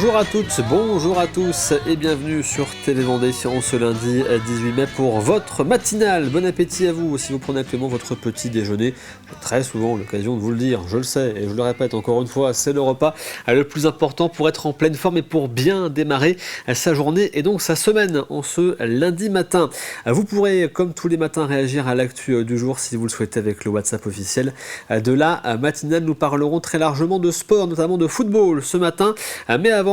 Bonjour à toutes, bonjour à tous et bienvenue sur TV Vendée en ce lundi 18 mai pour votre matinale. Bon appétit à vous si vous prenez actuellement votre petit déjeuner. Très souvent l'occasion de vous le dire, je le sais et je le répète encore une fois, c'est le repas le plus important pour être en pleine forme et pour bien démarrer sa journée et donc sa semaine en ce lundi matin. Vous pourrez comme tous les matins réagir à l'actu du jour si vous le souhaitez avec le WhatsApp officiel de la matinale. Nous parlerons très largement de sport, notamment de football ce matin. Mais avant,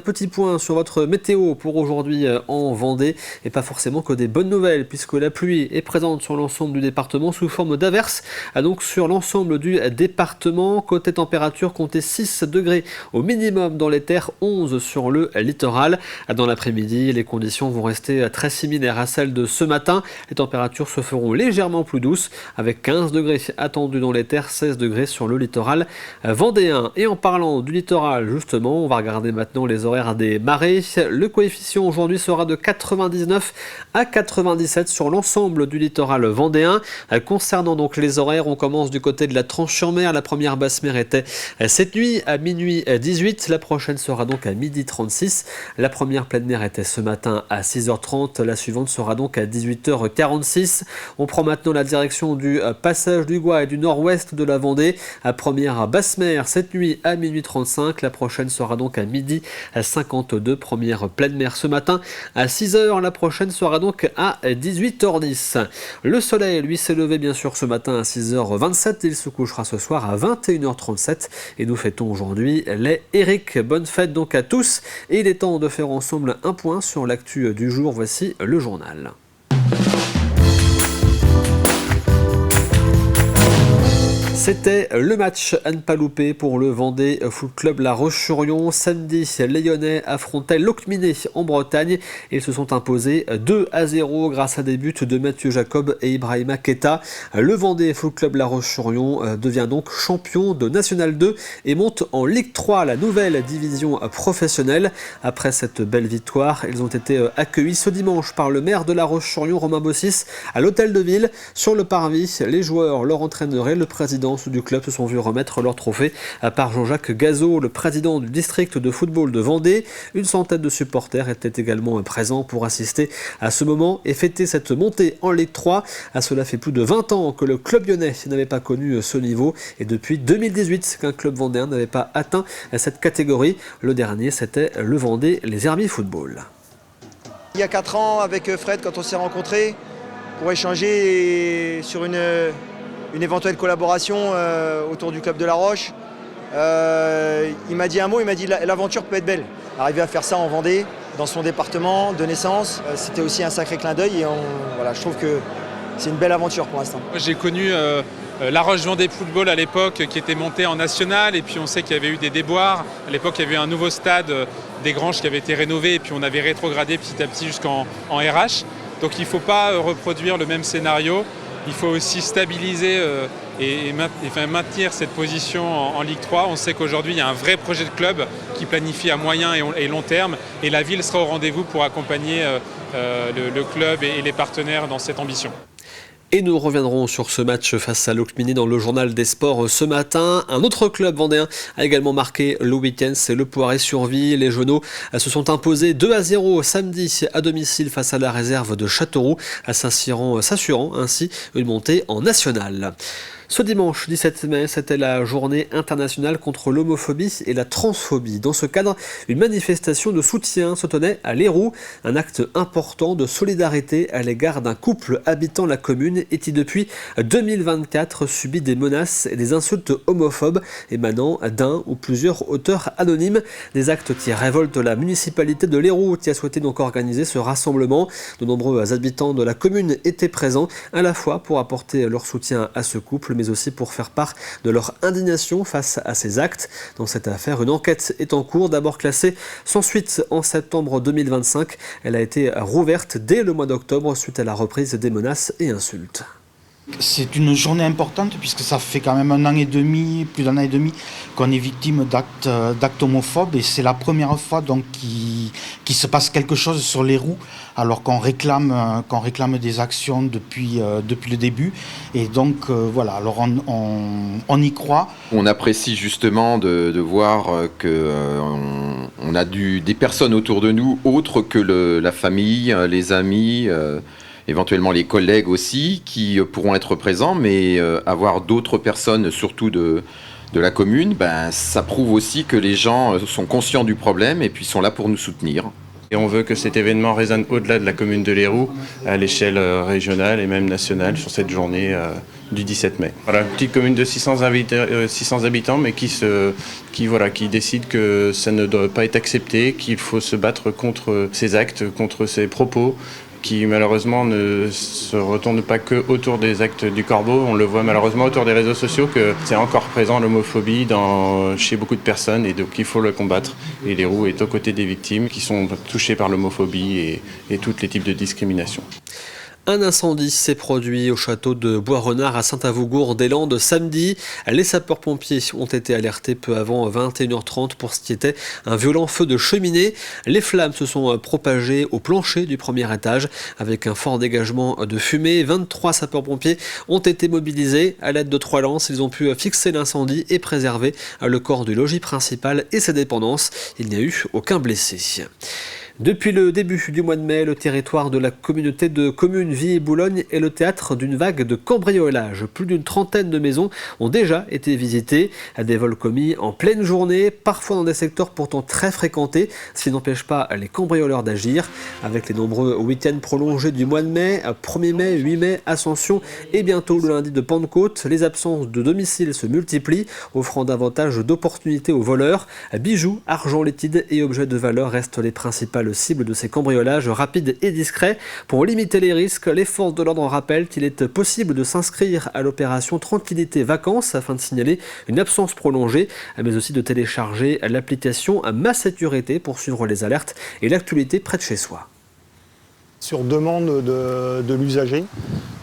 petit point sur votre météo pour aujourd'hui en Vendée et pas forcément que des bonnes nouvelles puisque la pluie est présente sur l'ensemble du département sous forme d'averses. Donc sur l'ensemble du département, côté température, comptez 6 degrés au minimum dans les terres, 11 sur le littoral. Dans l'après-midi, les conditions vont rester très similaires à celles de ce matin. Les températures se feront légèrement plus douces avec 15 degrés attendus dans les terres, 16 degrés sur le littoral vendéen. Et en parlant du littoral, justement, on va regarder maintenant les horaires des marées. Le coefficient aujourd'hui sera de 99 à 97 sur l'ensemble du littoral vendéen. Concernant donc les horaires, on commence du côté de la Tranche-sur-Mer. La première basse mer était cette nuit à minuit 18. La prochaine sera donc à midi 36. La première pleine mer était ce matin à 6h30. La suivante sera donc à 18h46. On prend maintenant la direction du passage du Gois et du nord-ouest de la Vendée. Première basse mer cette nuit à minuit 35. La prochaine sera donc à midi 52. Première pleine mer ce matin à 6h. La prochaine sera donc à 18h10. Le soleil, lui, s'est levé bien sûr ce matin à 6h27. Il se couchera ce soir à 21h37. Et nous fêtons aujourd'hui les Eric. Bonne fête donc à tous. Et il est temps de faire ensemble un point sur l'actu du jour. Voici le journal. C'était le match à ne pas louper pour le Vendée Foot Club La Roche-sur-Yon. Samedi, les Lyonnais affrontaient Locminé en Bretagne. Ils se sont imposés 2-0 grâce à des buts de Mathieu Jacob et Ibrahima Keita. Le Vendée Foot Club La Roche-sur-Yon devient donc champion de National 2 et monte en Ligue 3, la nouvelle division professionnelle. Après cette belle victoire, ils ont été accueillis ce dimanche par le maire de La Roche-sur-Yon, Romain Bossis, à l'hôtel de ville. Sur le parvis, les joueurs, leur entraîneur et le président du club se sont vus remettre leur trophée par Jean-Jacques Gazot, le président du district de football de Vendée. Une centaine de supporters étaient également présents pour assister à ce moment et fêter cette montée en Ligue 3. Cela fait plus de 20 ans que le club lyonnais n'avait pas connu ce niveau et depuis 2018 qu'un club vendéen n'avait pas atteint cette catégorie. Le dernier, c'était le Vendée Les Herbiers Football. Il y a 4 ans, avec Fred, quand on s'est rencontrés pour échanger sur une éventuelle collaboration autour du club de La Roche. Il m'a dit un mot, il m'a dit l'aventure peut être belle. Arriver à faire ça en Vendée, dans son département de naissance, c'était aussi un sacré clin d'œil et je trouve que c'est une belle aventure pour l'instant. J'ai connu La Roche Vendée Football à l'époque qui était monté en national et puis on sait qu'il y avait eu des déboires. À l'époque il y avait eu un nouveau stade des Granges qui avait été rénové et puis on avait rétrogradé petit à petit jusqu'en RH. Donc il ne faut pas reproduire le même scénario. Il faut aussi stabiliser et maintenir cette position en Ligue 3. On sait qu'aujourd'hui, il y a un vrai projet de club qui planifie à moyen et long terme. Et la ville sera au rendez-vous pour accompagner le club et les partenaires dans cette ambition. Et nous reviendrons sur ce match face à Locminé dans le journal des sports ce matin. Un autre club vendéen a également marqué le week-end, c'est le Poiré-sur-Vie. Les Genoux se sont imposés 2-0 samedi à domicile face à la réserve de Châteauroux, s'assurant ainsi une montée en nationale. Ce dimanche 17 mai, c'était la journée internationale contre l'homophobie et la transphobie. Dans ce cadre, une manifestation de soutien se tenait à l'Héroux, un acte important de solidarité à l'égard d'un couple habitant la commune et qui depuis 2024 subit des menaces et des insultes homophobes émanant d'un ou plusieurs auteurs anonymes. Des actes qui révoltent la municipalité de l'Héroux qui a souhaité donc organiser ce rassemblement. De nombreux habitants de la commune étaient présents à la fois pour apporter leur soutien à ce couple, mais aussi pour faire part de leur indignation face à ces actes. Dans cette affaire, une enquête est en cours, d'abord classée sans suite en septembre 2025. Elle a été rouverte dès le mois d'octobre suite à la reprise des menaces et insultes. C'est une journée importante puisque ça fait quand même 1 an et demi, plus d'1 an et demi qu'on est victime d'actes homophobes et c'est la première fois donc qu'il se passe quelque chose sur les roues alors qu'on réclame des actions depuis le début et donc voilà, alors on y croit. On apprécie justement de voir qu'on a des personnes autour de nous autres que la famille, les amis, éventuellement les collègues aussi, qui pourront être présents, mais avoir d'autres personnes, surtout de la commune, ça prouve aussi que les gens sont conscients du problème et puis sont là pour nous soutenir. Et on veut que cet événement résonne au-delà de la commune de L'Héroux, à l'échelle régionale et même nationale sur cette journée du 17 mai. Voilà, une petite commune de 600 habitants, mais qui décide que ça ne doit pas être accepté, qu'il faut se battre contre ces actes, contre ces propos, qui malheureusement ne se retournent pas que autour des actes du corbeau. On le voit malheureusement autour des réseaux sociaux que c'est encore présent l'homophobie chez beaucoup de personnes et donc il faut le combattre. Et L'Héroux est aux côtés des victimes qui sont touchées par l'homophobie et tous les types de discrimination. Un incendie s'est produit au château de Bois-Renard à Saint-Avouggour-des-Landes samedi. Les sapeurs-pompiers ont été alertés peu avant 21h30 pour ce qui était un violent feu de cheminée. Les flammes se sont propagées au plancher du premier étage avec un fort dégagement de fumée. 23 sapeurs-pompiers ont été mobilisés à l'aide de 3 lances. Ils ont pu fixer l'incendie et préserver le corps du logis principal et ses dépendances. Il n'y a eu aucun blessé. Depuis le début du mois de mai, le territoire de la communauté de communes Vie-et-Boulogne est le théâtre d'une vague de cambriolages. Plus d'une trentaine de maisons ont déjà été visitées. Des vols commis en pleine journée, parfois dans des secteurs pourtant très fréquentés, ce qui n'empêche pas les cambrioleurs d'agir. Avec les nombreux week-ends prolongés du mois de mai, 1er mai, 8 mai, Ascension et bientôt le lundi de Pentecôte, les absences de domicile se multiplient, offrant davantage d'opportunités aux voleurs. Bijoux, argent liquide et objets de valeur restent les principales cible de ces cambriolages rapides et discrets. Pour limiter les risques, les forces de l'ordre rappellent qu'il est possible de s'inscrire à l'opération Tranquillité Vacances afin de signaler une absence prolongée, mais aussi de télécharger l'application Ma Sécurité pour suivre les alertes et l'actualité près de chez soi. Sur demande de l'usager,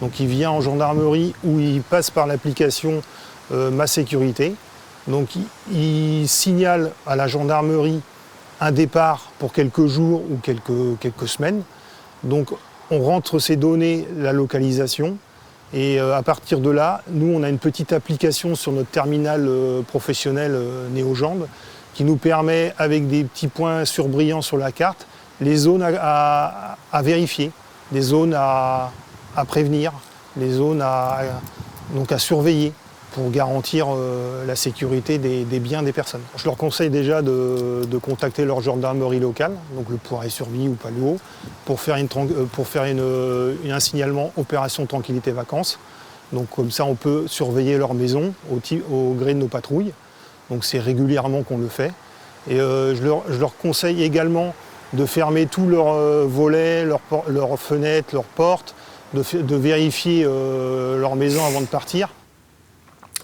donc il vient en gendarmerie ou il passe par l'application Ma Sécurité. Donc il signale à la gendarmerie un départ pour quelques jours ou quelques semaines. Donc on rentre ces données, la localisation, et à partir de là, nous on a une petite application sur notre terminal professionnel Néogende qui nous permet, avec des petits points surbrillants sur la carte, les zones à vérifier, les zones à prévenir, les zones à surveiller, pour garantir la sécurité des biens des personnes. Je leur conseille déjà de contacter leur gendarmerie locale, donc le Poiret-sur-Vie ou Paluau, pour faire un signalement opération Tranquillité Vacances. Donc comme ça, on peut surveiller leur maison au gré de nos patrouilles. Donc c'est régulièrement qu'on le fait. Et je leur conseille également de fermer tous leurs volets, leurs fenêtres, leurs portes, de vérifier leur maison avant de partir.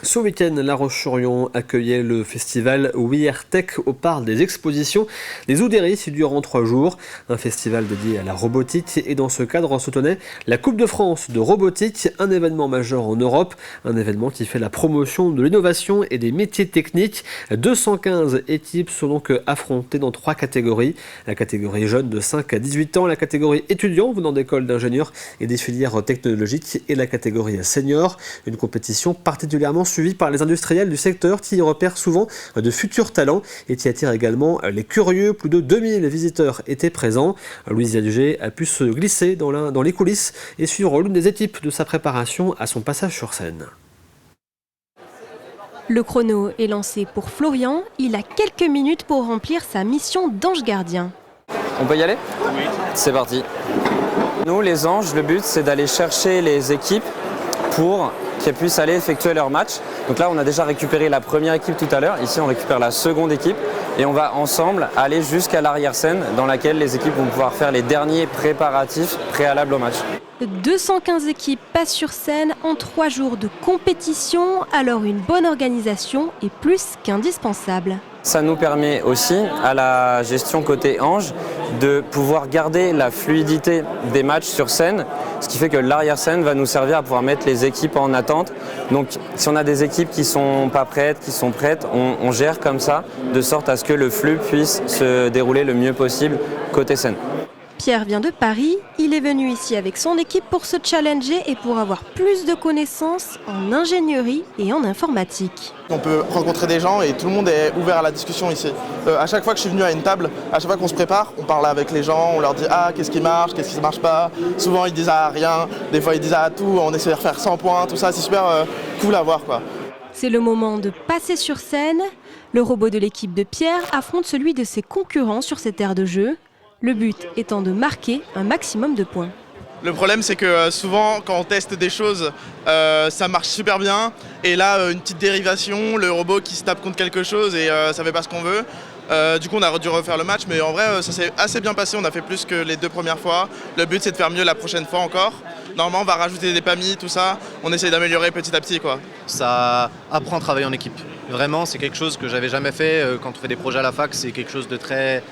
Ce week-end, La Roche-sur-Yon accueillait le festival We Are Tech au parc des expositions des Oudéry durant 3 jours. Un festival dédié à la robotique et dans ce cadre se tenait la Coupe de France de robotique, un événement majeur en Europe, un événement qui fait la promotion de l'innovation et des métiers techniques. 215 équipes sont donc affrontées dans 3 catégories. La catégorie jeunes de 5 à 18 ans, la catégorie étudiants venant d'écoles d'ingénieurs et des filières technologiques et la catégorie senior. Une compétition particulièrement suivi par les industriels du secteur qui y repèrent souvent de futurs talents et qui attirent également les curieux. Plus de 2000 visiteurs étaient présents. Louise Yadugé a pu se glisser dans les coulisses et suivre l'une des équipes de sa préparation à son passage sur scène. Le chrono est lancé pour Florian. Il a quelques minutes pour remplir sa mission d'ange gardien. On peut y aller ? Oui. C'est parti. Nous, les anges, le but, c'est d'aller chercher les équipes pour qu'elles puissent aller effectuer leur match. Donc là, on a déjà récupéré la première équipe tout à l'heure. Ici, on récupère la seconde équipe. Et on va ensemble aller jusqu'à l'arrière-scène dans laquelle les équipes vont pouvoir faire les derniers préparatifs préalables au match. 215 équipes passent sur scène en 3 jours de compétition. Alors une bonne organisation est plus qu'indispensable. Ça nous permet aussi, à la gestion côté Ange, de pouvoir garder la fluidité des matchs sur scène, ce qui fait que l'arrière-scène va nous servir à pouvoir mettre les équipes en attente. Donc si on a des équipes qui sont pas prêtes, qui sont prêtes, on gère comme ça, de sorte à ce que le flux puisse se dérouler le mieux possible côté scène. Pierre vient de Paris, il est venu ici avec son équipe pour se challenger et pour avoir plus de connaissances en ingénierie et en informatique. On peut rencontrer des gens et tout le monde est ouvert à la discussion ici. À chaque fois que je suis venu à une table, à chaque fois qu'on se prépare, on parle avec les gens, on leur dit qu'est-ce qui marche, qu'est-ce qui ne marche pas. Souvent ils disent rien, des fois ils disent tout, on essaie de refaire 100 points, tout ça, c'est super cool à voir quoi. C'est le moment de passer sur scène. Le robot de l'équipe de Pierre affronte celui de ses concurrents sur cette aire de jeu. Le but étant de marquer un maximum de points. Le problème c'est que souvent quand on teste des choses, ça marche super bien. Et là une petite dérivation, le robot qui se tape contre quelque chose et ça fait pas ce qu'on veut. Du coup on a dû refaire le match, mais en vrai ça s'est assez bien passé, on a fait plus que les 2 premières fois. Le but c'est de faire mieux la prochaine fois encore. Normalement on va rajouter des PAMI, tout ça, on essaie d'améliorer petit à petit quoi. Ça apprend à travailler en équipe. Vraiment c'est quelque chose que j'avais jamais fait quand on fait des projets à la fac, c'est quelque chose de très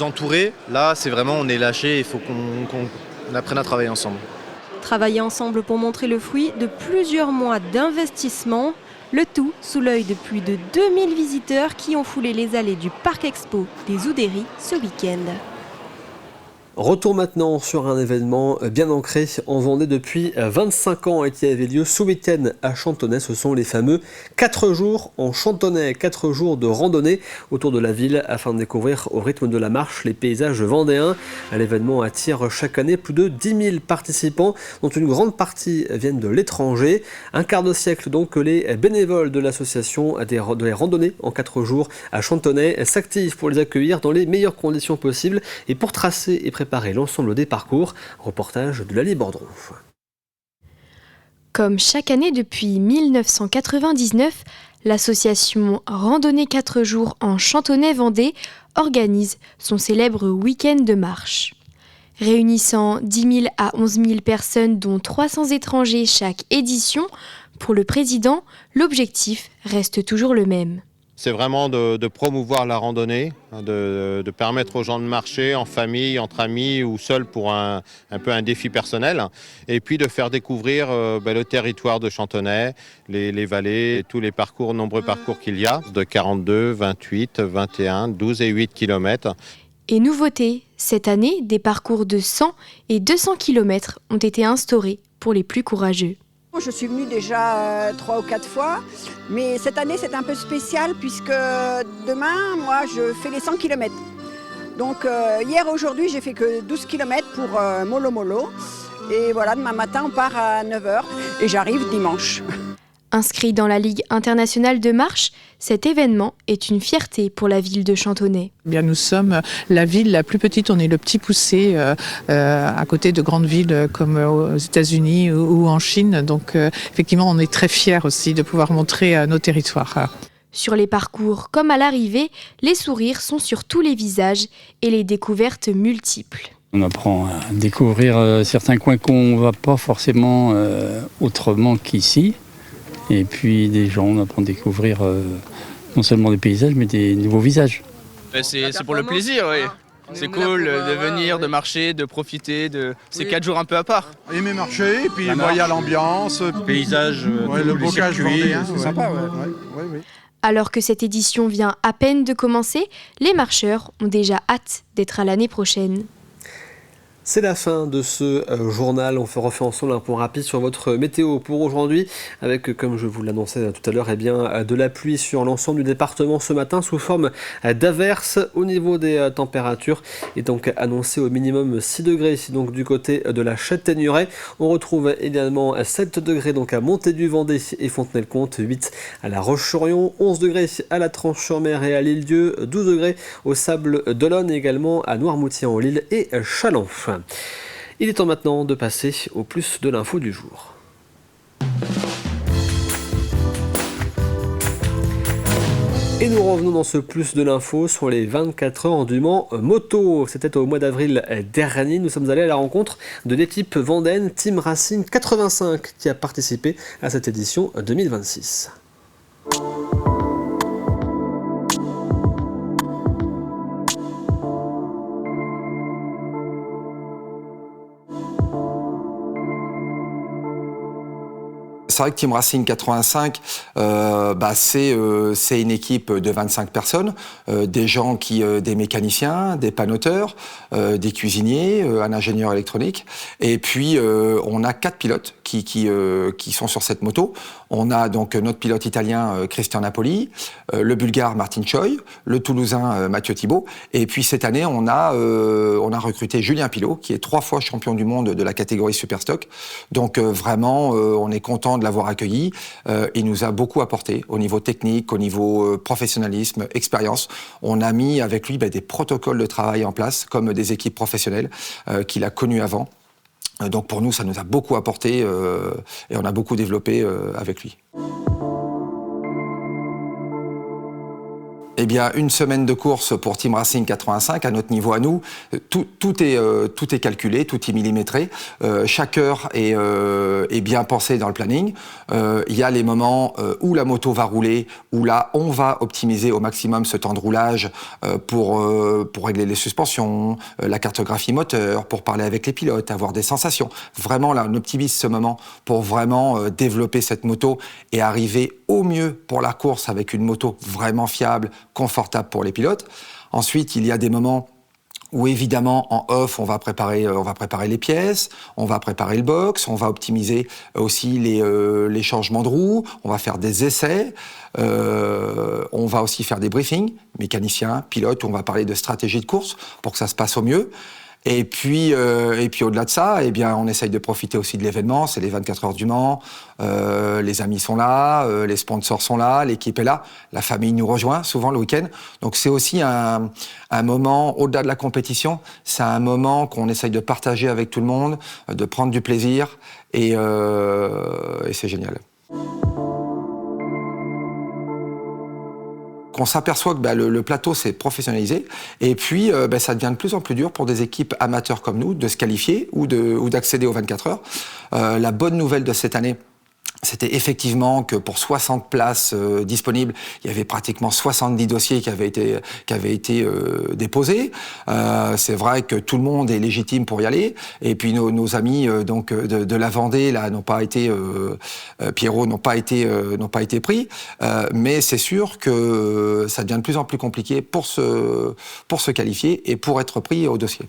entouré. Là c'est vraiment on est lâché, il faut qu'on apprenne à travailler ensemble. Travailler ensemble pour montrer le fruit de plusieurs mois d'investissement. Le tout sous l'œil de plus de 2000 visiteurs qui ont foulé les allées du Parc Expo des Oudéries ce week-end. Retour maintenant sur un événement bien ancré en Vendée depuis 25 ans et qui avait lieu ce week-end à Chantonnay. Ce sont les fameux 4 jours en Chantonnay, 4 jours de randonnée autour de la ville afin de découvrir au rythme de la marche les paysages vendéens. L'événement attire chaque année plus de 10 000 participants dont une grande partie viennent de l'étranger. Un quart de siècle donc que les bénévoles de l'association des randonnées en 4 jours à Chantonnay s'activent pour les accueillir dans les meilleures conditions possibles et pour tracer et préparer l'ensemble des parcours. Reportage de Lalie Bordron. Comme chaque année depuis 1999, l'association Randonnée 4 jours en Chantonnay-Vendée organise son célèbre week-end de marche. Réunissant 10 000 à 11 000 personnes, dont 300 étrangers chaque édition, pour le président, l'objectif reste toujours le même. C'est vraiment de promouvoir la randonnée, de permettre aux gens de marcher en famille, entre amis ou seuls pour un peu un défi personnel. Et puis de faire découvrir le territoire de Chantonnay, les vallées, tous les parcours, nombreux parcours qu'il y a, de 42, 28, 21, 12 et 8 km. Et nouveauté, cette année, des parcours de 100 et 200 km ont été instaurés pour les plus courageux. Je suis venue déjà 3 ou 4 fois, mais cette année c'est un peu spécial puisque demain, moi je fais les 100 km. Donc hier, aujourd'hui, j'ai fait que 12 km pour Molo Molo. Et voilà, demain matin on part à 9h et j'arrive dimanche. Inscrit dans la Ligue internationale de marche, cet événement est une fierté pour la ville de Chantonnay. Bien, nous sommes la ville la plus petite, on est le petit poussé à côté de grandes villes comme aux États-Unis ou en Chine. Donc effectivement, on est très fiers aussi de pouvoir montrer nos territoires. Sur les parcours comme à l'arrivée, les sourires sont sur tous les visages et les découvertes multiples. On apprend à découvrir certains coins qu'on ne va pas forcément autrement qu'ici. Et puis des gens, on apprend à découvrir non seulement des paysages, mais des nouveaux visages. C'est pour le plaisir, oui. C'est cool de venir, de marcher, de profiter de ces 4 jours un peu à part. Aimer marcher, et puis il y a l'ambiance, le paysage, le bocage vendéen, c'est sympa. Ouais. Alors que cette édition vient à peine de commencer, les marcheurs ont déjà hâte d'être à l'année prochaine. C'est la fin de ce journal. On refait ensemble un point rapide sur votre météo pour aujourd'hui, avec, comme je vous l'annonçais tout à l'heure, de la pluie sur l'ensemble du département ce matin sous forme d'averses. Au niveau des températures, est donc annoncé au minimum 6 degrés ici, donc du côté de la Châtaigneraie. On retrouve également 7 degrés donc à Montaigu-Vendée et Fontenay-le-Comte, 8 à La Roche-sur-Yon, 11 degrés à la Tranche-sur-Mer et à l'Île-Dieu, 12 degrés au Sable d'Olonne et également à Noirmoutier-en-l'Île et Châlons. Il est temps maintenant de passer au plus de l'info du jour. Et nous revenons dans ce plus de l'info sur les 24 heures du Mans moto. C'était au mois d'avril dernier. Nous sommes allés à la rencontre de l'équipe vendéenne Team Racing 85 qui a participé à cette édition 2026. c'est vrai que Team Racing 85, c'est une équipe de 25 personnes, des gens des mécaniciens, des panneauteurs, des cuisiniers, un ingénieur électronique, et puis on a 4 pilotes qui sont sur cette moto. On a donc notre pilote italien Christian Napoli, le bulgare Martin Choi, le toulousain Mathieu Thibault, et puis cette année on a recruté Julien Pilot, qui est 3 fois champion du monde de la catégorie Superstock. Donc vraiment, on est content de l'avoir accueilli. Il nous a beaucoup apporté au niveau technique, au niveau professionnalisme, expérience. On a mis avec lui des protocoles de travail en place, comme des équipes professionnelles qu'il a connues avant. Donc pour nous, ça nous a beaucoup apporté et on a beaucoup développé avec lui. Eh bien, une semaine de course pour Team Racing 85, à notre niveau à nous, tout est calculé, tout est millimétré. Chaque heure est bien pensée dans le planning. Il y a les moments où la moto va rouler, où là, on va optimiser au maximum ce temps de roulage pour régler les suspensions, la cartographie moteur, pour parler avec les pilotes, avoir des sensations. Vraiment, là, on optimise ce moment pour vraiment développer cette moto et arriver au mieux pour la course avec une moto vraiment fiable, confortable pour les pilotes. Ensuite, il y a des moments où évidemment en off on va préparer les pièces, on va préparer le box, on va optimiser aussi les changements de roues, on va faire des essais, on va aussi faire des briefings, mécaniciens, pilotes, où on va parler de stratégie de course pour que ça se passe au mieux. Et puis au-delà de ça, eh bien, on essaye de profiter aussi de l'événement. C'est les 24 heures du Mans. Les amis sont là, les sponsors sont là, l'équipe est là, la famille nous rejoint souvent le week-end. Donc c'est aussi un moment, au-delà de la compétition, c'est un moment qu'on essaye de partager avec tout le monde, de prendre du plaisir et c'est génial. On s'aperçoit que le plateau s'est professionnalisé et puis ça devient de plus en plus dur pour des équipes amateurs comme nous de se qualifier ou d'accéder aux 24 heures. La bonne nouvelle de cette année, c'était effectivement que pour 60 places disponibles, il y avait pratiquement 70 dossiers qui avaient été déposés. C'est vrai que tout le monde est légitime pour y aller. Et puis nos amis de la Vendée là n'ont pas été Pierrot n'ont pas été pris. Mais c'est sûr que ça devient de plus en plus compliqué pour se qualifier et pour être pris au dossier.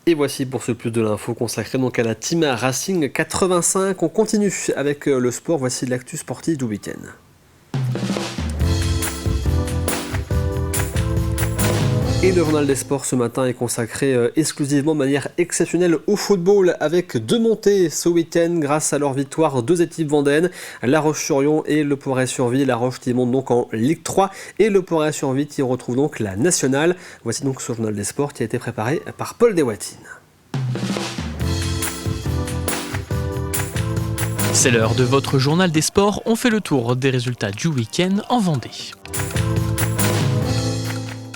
Et voici pour ce plus de l'info consacrée donc à la Team Racing 85. On continue avec le sport, voici l'actu sportive du week-end. Et le journal des sports ce matin est consacré exclusivement de manière exceptionnelle au football avec 2 montées ce week-end grâce à leur victoire 2 équipes vendéennes, La Roche-sur-Yon et Le Poiret-sur-Vie. La Roche qui monte donc en Ligue 3 et Le Poiret-sur-Vie qui retrouve donc la nationale. Voici donc ce journal des sports qui a été préparé par Paul Deswatines. C'est l'heure de votre journal des sports. On fait le tour des résultats du week-end en Vendée.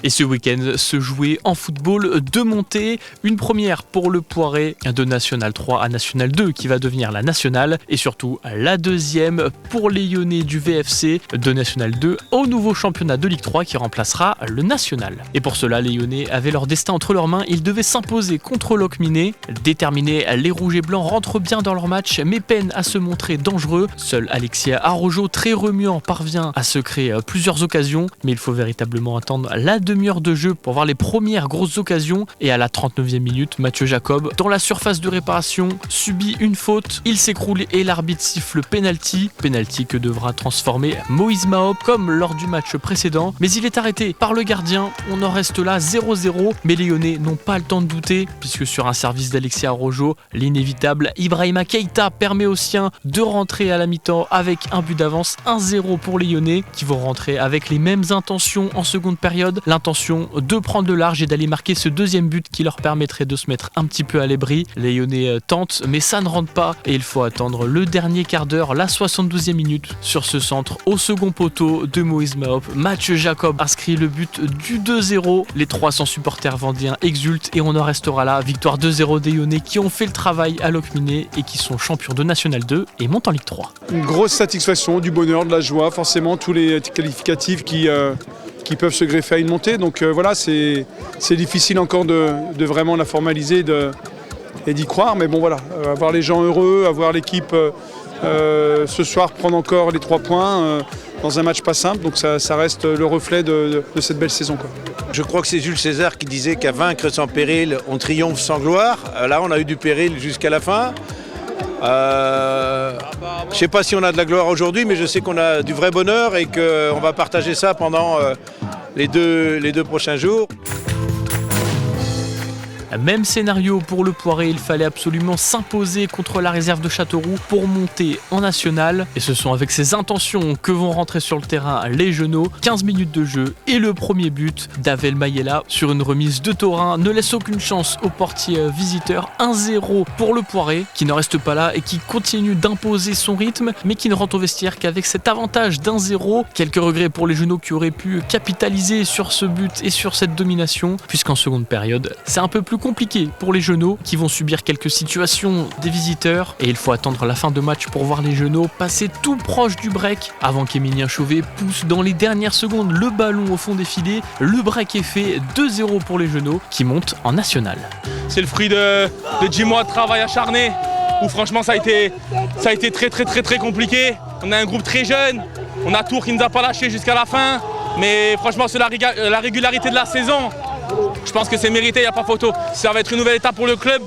Et ce week-end se jouait en football 2 montées, une première pour le Poiret de National 3 à National 2 qui va devenir la nationale et surtout la deuxième pour les Lyonnais du VFC de National 2 au nouveau championnat de Ligue 3 qui remplacera le national. Et pour cela, les Lyonnais avaient leur destin entre leurs mains, ils devaient s'imposer contre Locminé. Déterminés, les rouges et blancs rentrent bien dans leur match mais peinent à se montrer dangereux. Seul Alexis Arrojo, très remuant, parvient à se créer plusieurs occasions, mais il faut véritablement attendre la demi-heure de jeu pour voir les premières grosses occasions et à la 39e minute, Mathieu Jacob, dans la surface de réparation, subit une faute, il s'écroule et l'arbitre siffle penalty que devra transformer Moïse Mahop comme lors du match précédent, mais il est arrêté par le gardien, on en reste là 0-0, mais les Lyonnais n'ont pas le temps de douter puisque sur un service d'Alexis Arrojo, l'inévitable Ibrahima Keita permet aux siens de rentrer à la mi-temps avec un but d'avance, 1-0 pour les Lyonnais qui vont rentrer avec les mêmes intentions en seconde période, l'intention de prendre le large et d'aller marquer ce deuxième but qui leur permettrait de se mettre un petit peu à l'abri. Les Lyonnais tentent mais ça ne rentre pas et il faut attendre le dernier quart d'heure, la 72e minute sur ce centre au second poteau de Moïse Mahop. Mathieu Jacob inscrit le but du 2-0. Les 300 supporters vendéens exultent et on en restera là. Victoire 2-0 des Lyonnais qui ont fait le travail à Locminé et qui sont champions de National 2 et montent en Ligue 3. Une grosse satisfaction, du bonheur, de la joie, forcément tous les qualificatifs qui peuvent se greffer à une montée. Donc voilà, c'est difficile encore de vraiment la formaliser et d'y croire. Mais bon voilà, avoir les gens heureux, avoir l'équipe ce soir prendre encore les 3 points dans un match pas simple. Donc ça reste le reflet de cette belle saison, quoi. Je crois que c'est Jules César qui disait qu'à vaincre sans péril, on triomphe sans gloire. Là, on a eu du péril jusqu'à la fin. Je ne sais pas si on a de la gloire aujourd'hui, mais je sais qu'on a du vrai bonheur et qu'on va partager ça pendant les deux prochains jours. Même scénario pour le Poiré, il fallait absolument s'imposer contre la réserve de Châteauroux pour monter en national. Et ce sont avec ces intentions que vont rentrer sur le terrain les Genots. 15 minutes de jeu et le premier but d'Avel Mayela sur une remise de Taurin ne laisse aucune chance au portier visiteur. 1-0 pour le Poiré qui ne reste pas là et qui continue d'imposer son rythme mais qui ne rentre au vestiaire qu'avec cet avantage d'1-0. Quelques regrets pour les Genots qui auraient pu capitaliser sur ce but et sur cette domination puisqu'en seconde période c'est un peu plus compliqué pour les Genots qui vont subir quelques situations des visiteurs et il faut attendre la fin de match pour voir les Genots passer tout proche du break avant qu'Emilien Chauvet pousse dans les dernières secondes le ballon au fond des filets. Le break est fait, 2-0 pour les Genots qui montent en national. C'est le fruit de 10 mois de travail acharné où franchement ça a été très compliqué. On a un groupe très jeune, on a Tours qui ne nous a pas lâché jusqu'à la fin, mais franchement c'est la régularité de la saison. Je pense que c'est mérité, il n'y a pas photo. Ça va être une nouvelle étape pour le club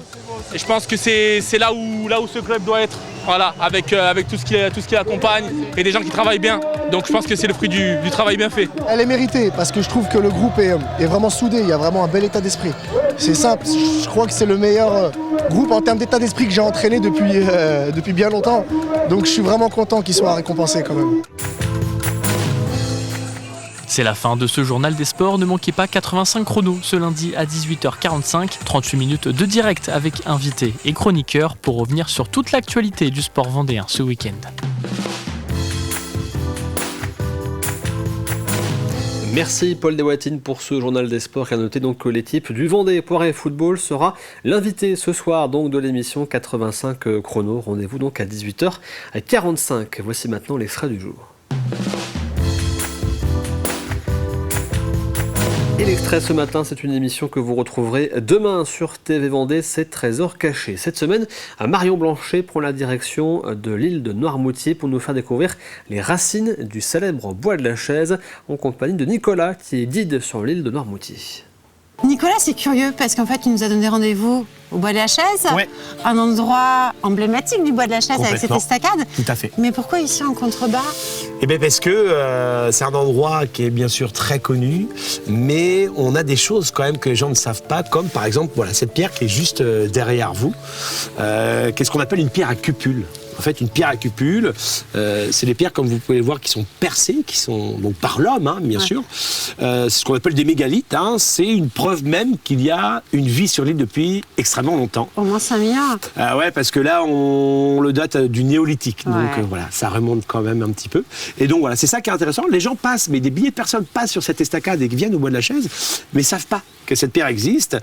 et je pense que c'est là où ce club doit être. Voilà, avec tout ce qui accompagne et des gens qui travaillent bien. Donc je pense que c'est le fruit du travail bien fait. Elle est méritée parce que je trouve que le groupe est vraiment soudé, il y a vraiment un bel état d'esprit. C'est simple, je crois que c'est le meilleur groupe en termes d'état d'esprit que j'ai entraîné depuis bien longtemps. Donc je suis vraiment content qu'il soit récompensé quand même. C'est la fin de ce journal des sports. Ne manquez pas 85 chronos ce lundi à 18h45. 38 minutes de direct avec invités et chroniqueurs pour revenir sur toute l'actualité du sport vendéen ce week-end. Merci Paul Deswatines pour ce journal des sports. Et à noter donc que l'équipe du Vendée Poiré Football sera l'invité ce soir donc de l'émission 85 chronos. Rendez-vous donc à 18h45. Voici maintenant l'extrait du jour. Et l'extrait ce matin, c'est une émission que vous retrouverez demain sur TV Vendée, c'est Trésors cachés. Cette semaine, Marion Blanchet prend la direction de l'île de Noirmoutier pour nous faire découvrir les racines du célèbre bois de la Chaise en compagnie de Nicolas qui est guide sur l'île de Noirmoutier. Nicolas, c'est curieux parce qu'en fait, il nous a donné rendez-vous au Bois de la Chaise, un endroit emblématique du Bois de la Chaise avec cette estacade. Tout à fait. Mais pourquoi ici en contrebas? Eh bien parce que c'est un endroit qui est bien sûr très connu, mais on a des choses quand même que les gens ne savent pas, comme par exemple voilà, cette pierre qui est juste derrière vous, qu'est-ce qu'on appelle une pierre à cupule. En fait, une pierre à cupule, c'est des pierres, comme vous pouvez le voir, qui sont percées, qui sont donc par l'homme, hein, bien sûr. C'est ce qu'on appelle des mégalithes. Hein. C'est une preuve même qu'il y a une vie sur l'île depuis extrêmement longtemps. Au moins 5000 ans. Ouais, parce que là, on le date du néolithique. Ouais. Donc voilà, ça remonte quand même un petit peu. Et donc voilà, c'est ça qui est intéressant. Les gens passent, mais des milliers de personnes passent sur cette estacade et qui viennent au Bois de la Chaise, mais ne savent pas que cette pierre existe,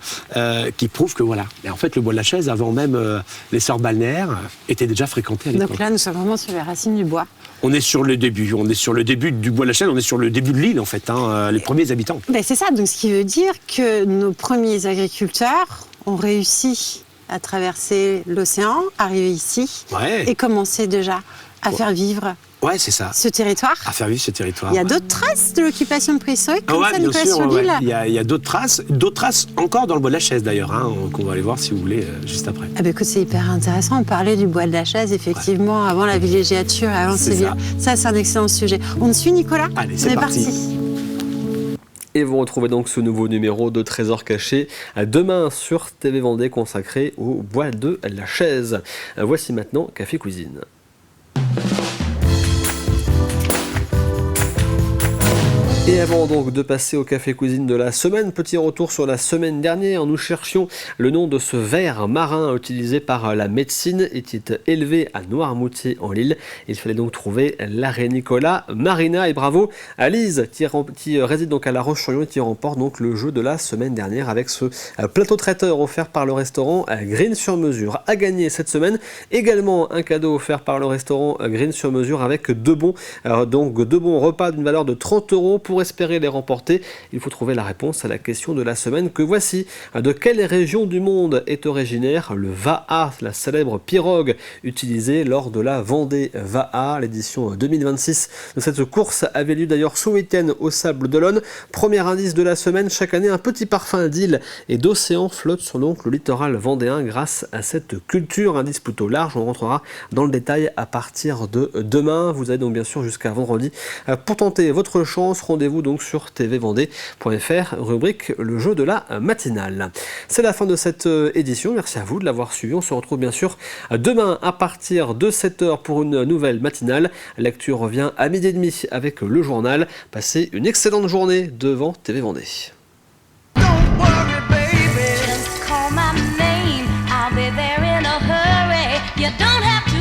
qui prouve que voilà. Et en fait, le Bois de la Chaise, avant même l'essor balnéaire, était déjà fréquenté. Donc là, nous sommes vraiment sur les racines du bois. On est sur le début du Bois de la Chaise, on est sur le début de l'île en fait, hein, les premiers habitants. Ben c'est ça, donc ce qui veut dire que nos premiers agriculteurs ont réussi à traverser l'océan, arriver ici et commencer déjà à faire vivre c'est ça. Ce territoire. À faire vivre ce territoire. Il y a d'autres traces de l'occupation préhistorique comme ça, Nicolas, sur l'île. Il y a d'autres traces encore dans le Bois de la Chaise d'ailleurs, hein, qu'on va aller voir si vous voulez juste après. Ah ben écoute, c'est hyper intéressant. On parlait du Bois de la Chaise, effectivement, avant la villégiature, avant Séville. Ça, c'est un excellent sujet. On te suit, Nicolas? Allez, c'est parti. Et vous retrouvez donc ce nouveau numéro de Trésors cachés demain sur TV Vendée consacré au Bois de la Chaise. Voici maintenant Café Cuisine. Et avant donc de passer au café cuisine de la semaine, petit retour sur la semaine dernière. Nous cherchions le nom de ce ver marin utilisé par la médecine et qui est élevé à Noirmoutier en Lille. Il fallait donc trouver l'arrêt Nicolas, Marina et bravo à Lise qui réside donc à La Roche-sur-Yon et qui remporte donc le jeu de la semaine dernière avec ce plateau traiteur offert par le restaurant Green sur mesure. À gagner cette semaine également un cadeau offert par le restaurant Green sur mesure avec deux bons repas d'une valeur de 30 € pour pour espérer les remporter, il faut trouver la réponse à la question de la semaine que voici. De quelle région du monde est originaire le Vaha, la célèbre pirogue utilisée lors de la Vendée Vaha? L'édition 2026 de cette course avait lieu d'ailleurs ce week-end au Sable d'Olonne. Premier indice de la semaine, chaque année un petit parfum d'île et d'océan flotte sur donc le littoral vendéen grâce à cette culture. Indice plutôt large, on rentrera dans le détail à partir de demain. Vous avez donc bien sûr jusqu'à vendredi pour tenter votre chance. Rendez-vous donc sur tvvendée.fr, rubrique le jeu de la matinale. C'est la fin de cette édition. Merci à vous de l'avoir suivi. On se retrouve bien sûr demain à partir de 7h pour une nouvelle matinale. L'actu revient à 12h30 avec le journal. Passez une excellente journée devant TV Vendée. You don't have to